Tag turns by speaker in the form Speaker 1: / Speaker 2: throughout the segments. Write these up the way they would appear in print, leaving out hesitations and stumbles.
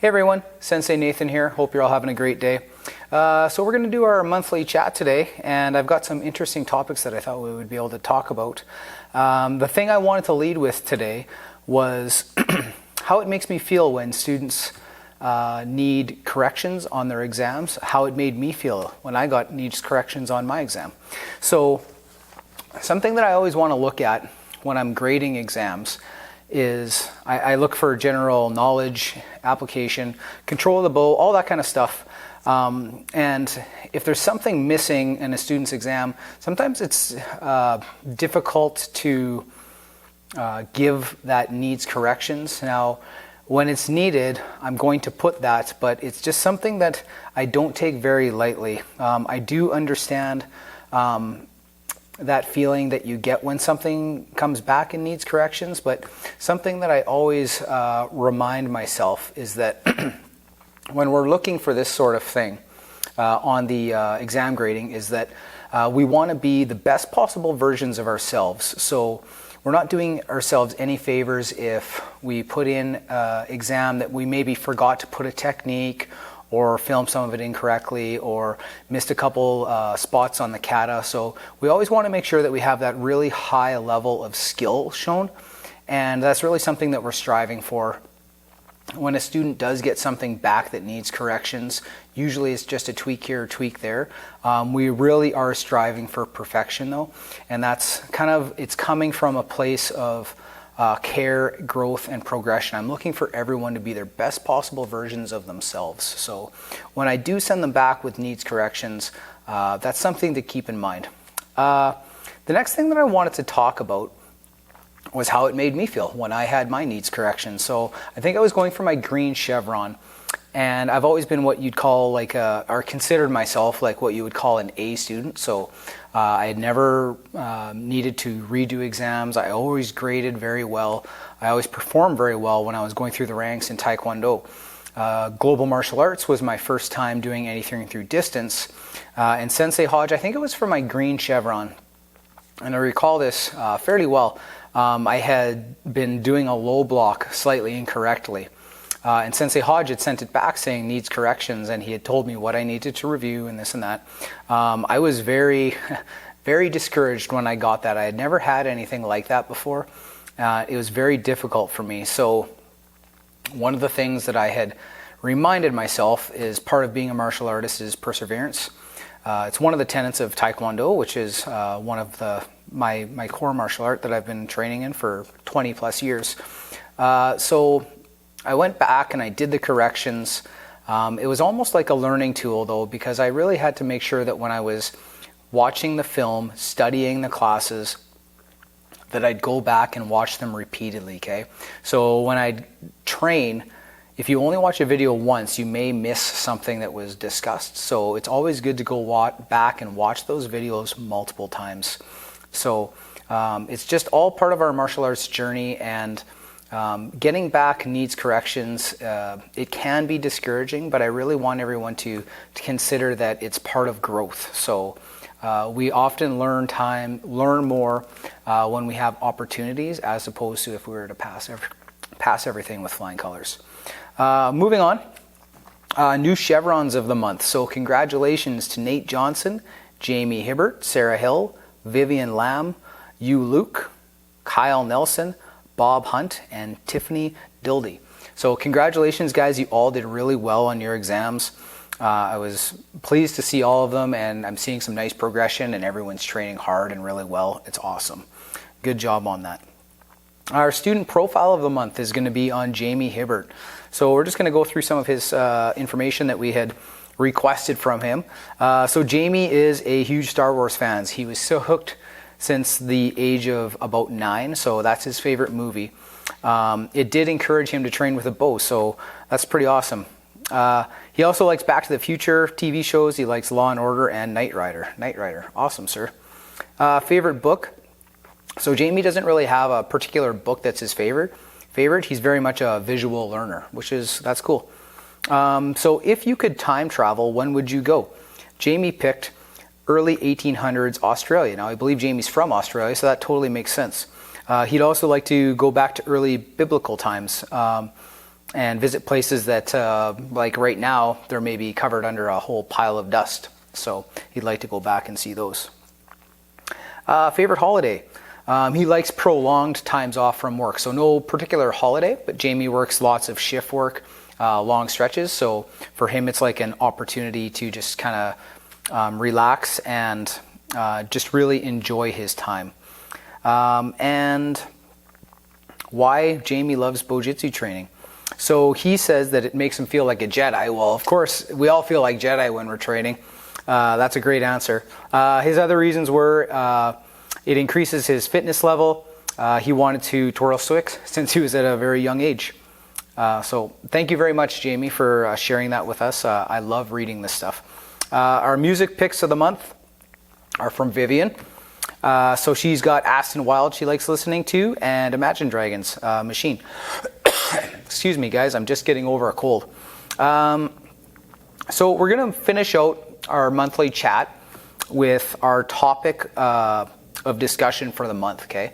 Speaker 1: Hey everyone, Sensei Nathan here. Hope you're all having a great day. So we're going to do our monthly chat today, and I've got some interesting topics that I thought we would be able to talk about. The thing I wanted to lead with today was how it makes me feel when students need corrections on their exams, how it made me feel when I got needs corrections on my exam. So something that I always want to look at when I'm grading exams is I look for general knowledge, application, control of the bow, all that kind of stuff. And if there's something missing in a student's exam, sometimes it's difficult to give that needs corrections. Now, when it's needed, I'm going to put that, but it's just something that I don't take very lightly. I do understand that feeling that you get when something comes back and needs corrections, but something that I always remind myself is that when we're looking for this sort of thing on the exam grading is that we want to be the best possible versions of ourselves. So we're not doing ourselves any favors if we put in an exam that we maybe forgot to put a technique or filmed some of it incorrectly, or missed a couple spots on the kata. So we always want to make sure that we have that really high level of skill shown, and that's really something that we're striving for. When a student does get something back that needs corrections, usually it's just a tweak here or tweak there. We really are striving for perfection though, and that's it's coming from a place of care, growth, and progression. I'm looking for everyone to be their best possible versions of themselves. So when I do send them back with needs corrections, that's something to keep in mind. The next thing that I wanted to talk about was how it made me feel when I had my needs corrections. So I think I was going for my green chevron, and I've always been what you'd call or considered myself like what you would call an A student. So I had never needed to redo exams. I always graded very well. I always performed very well when I was going through the ranks in Taekwondo. Global martial arts was my first time doing anything through distance. And Sensei Hodge, I think it was for my green chevron. And I recall this fairly well. I had been doing a low block slightly incorrectly. And Sensei Hodge had sent it back saying needs corrections, and he had told me what I needed to review and this and that. I was very, very discouraged when I got that. I had never had anything like that before. It was very difficult for me. So one of the things that I had reminded myself is part of being a martial artist is perseverance. It's one of the tenets of Taekwondo, which is one of my core martial art that I've been training in for 20 plus years. So I went back and I did the corrections. It was almost like a learning tool though, because I really had to make sure that when I was watching the film, studying the classes, that I'd go back and watch them repeatedly, okay? So when I train, if you only watch a video once, you may miss something that was discussed. So it's always good to go back and watch those videos multiple times. So it's just all part of our martial arts journey, and getting back needs corrections. It can be discouraging, but I really want everyone to consider that it's part of growth. So we often learn more when we have opportunities, as opposed to if we were to pass everything with flying colors. Moving on, new chevrons of the month. So congratulations to Nate Johnson, Jamie Hibbert, Sarah Hill, Vivian Lamb, Yu Luke, Kyle Nelson, Bob Hunt, and Tiffany Dildy. So congratulations guys, you all did really well on your exams. I was pleased to see all of them, and I'm seeing some nice progression, and everyone's training hard and really well. It's awesome. Good job on that. Our student profile of the month is going to be on Jamie Hibbert. So we're just going to go through some of his information that we had requested from him. So Jamie is a huge Star Wars fan. He was so hooked since the age of about 9, so that's his favorite movie. It did encourage him to train with a bow, so that's pretty awesome. He also likes Back to the Future TV shows. He likes Law and Order and Knight Rider. Knight Rider, awesome, sir. Favorite book? So Jamie doesn't really have a particular book that's his favorite. He's very much a visual learner, that's cool. So if you could time travel, when would you go? Jamie picked early 1800s Australia. Now I believe Jamie's from Australia, so that totally makes sense. He'd also like to go back to early biblical times. and visit places that, like right now, they're maybe covered under a whole pile of dust. So he'd like to go back and see those. Favorite holiday? He likes prolonged times off from work. So no particular holiday, but Jamie works lots of shift work, long stretches. So for him, it's like an opportunity to just kind of relax and just really enjoy his time. And why Jamie loves Bojitsu training. So he says that it makes him feel like a Jedi. Well, of course, we all feel like Jedi when we're training. That's a great answer. His other reasons were it increases his fitness level. He wanted to twirl sticks since he was at a very young age. So thank you very much, Jamie, for sharing that with us. I love reading this stuff. Our music picks of the month are from Vivian. So she's got Aston Wild she likes listening to, and Imagine Dragons, Machine. Excuse me, guys, I'm just getting over a cold. So we're going to finish out our monthly chat with our topic of discussion for the month, okay?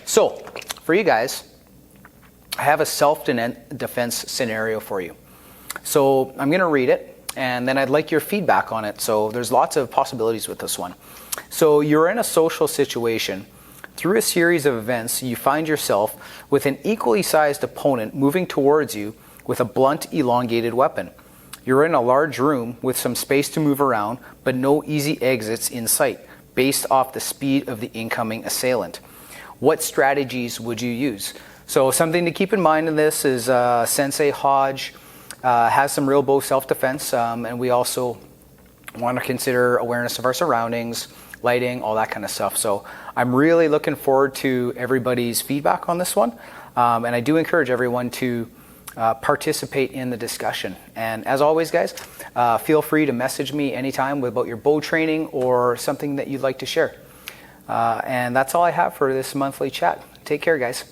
Speaker 1: So, for you guys, I have a self-defense scenario for you. So I'm going to read it, and then I'd like your feedback on it. So there's lots of possibilities with this one. So you're in a social situation. Through a series of events, you find yourself with an equally sized opponent moving towards you with a blunt, elongated weapon. You're in a large room with some space to move around, but no easy exits in sight, based off the speed of the incoming assailant. What strategies would you use? So something to keep in mind in this is Sensei Hodge has some real bow self-defense, and we also want to consider awareness of our surroundings, lighting, all that kind of stuff. So I'm really looking forward to everybody's feedback on this one. And I do encourage everyone to participate in the discussion. And as always, guys, feel free to message me anytime about your bow training or something that you'd like to share. And that's all I have for this monthly chat. Take care, guys.